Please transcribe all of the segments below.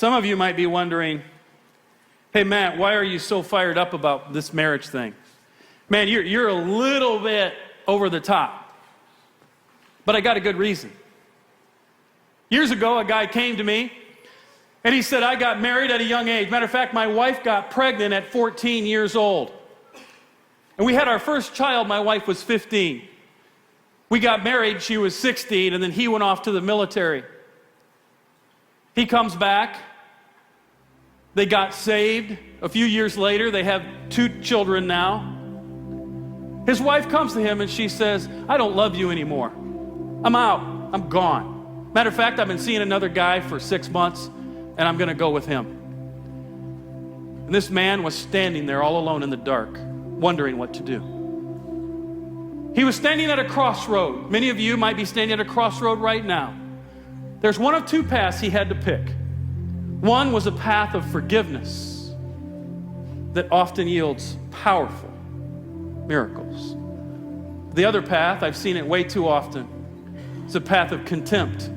Some of you might be wondering, hey, Matt, why are you so fired up about this marriage thing? Man, you're a little bit over the top. But I got a good reason. Years ago, a guy came to me, and he said, I got married at a young age. Matter of fact, my wife got pregnant at 14 years old. And we had our first child, my wife was 15. We got married, she was 16, and then he went off to the military. He comes back. They got saved. A few years later, they have 2 children now. His wife comes to him and she says, I don't love you anymore. I'm out. I'm gone. Matter of fact, I've been seeing another guy for 6 months, and I'm going to go with him. And this man was standing there all alone in the dark, wondering what to do. He was standing at a crossroad. Many of you might be standing at a crossroad right now. There's one of 2 paths he had to pick. One was a path of forgiveness that often yields powerful miracles. The other path, I've seen it way too often, is a path of contempt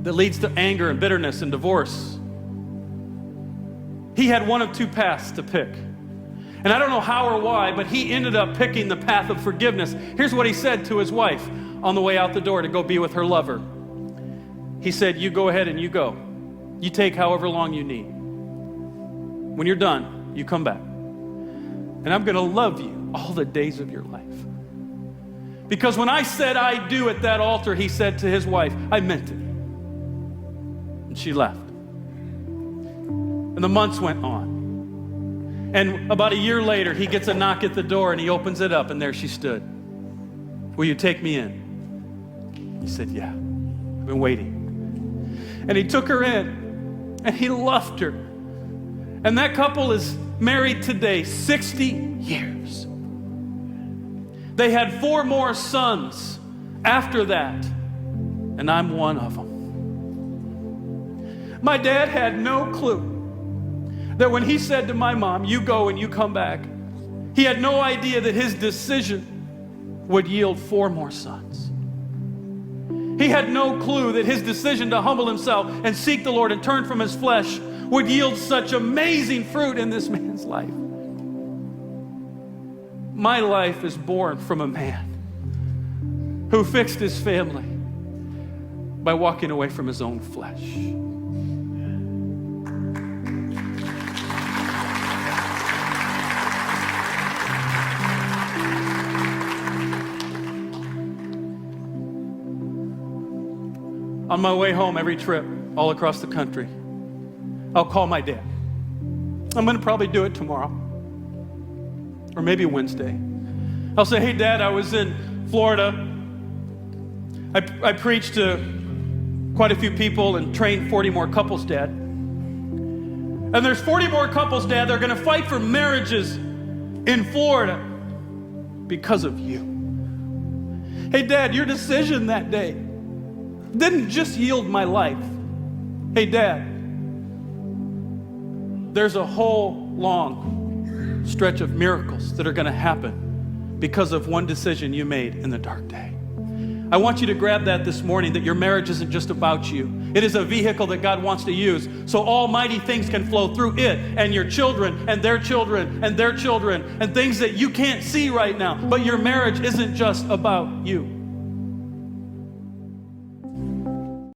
that leads to anger and bitterness and divorce. He had one of 2 paths to pick. And I don't know how or why, but he ended up picking the path of forgiveness. Here's what he said to his wife on the way out the door to go be with her lover. He said, you go ahead and you go. You take however long you need. When you're done, you come back. And I'm going to love you all the days of your life. Because when I said I do at that altar, he said to his wife, I meant it. And she left. And the months went on. And about a year later, he gets a knock at the door and he opens it up and there she stood. Will you take me in? He said, yeah, I've been waiting. And he took her in and he loved her. And that couple is married today, 60 years. They had 4 more sons after that, and I'm one of them. My dad had no clue that when he said to my mom, you go and you come back, he had no idea that his decision would yield 4 more sons. He had no clue that his decision to humble himself and seek the Lord and turn from his flesh would yield such amazing fruit in this man's life. My life is born from a man who fixed his family by walking away from his own flesh. On my way home every trip, all across the country, I'll call my dad. I'm going to probably do it tomorrow, or maybe Wednesday. I'll say, hey, Dad, I was in Florida. I preached to quite a few people and trained 40 more couples, Dad. And there's 40 more couples, Dad, that are going to fight for marriages in Florida because of you. Hey, Dad, your decision that day didn't just yield my life. Hey, Dad, there's a whole long stretch of miracles that are going to happen because of one decision you made in the dark day. I want you to grab that this morning, that your marriage isn't just about you. It is a vehicle that God wants to use so almighty things can flow through it and your children and their children and their children and things that you can't see right now. But your marriage isn't just about you.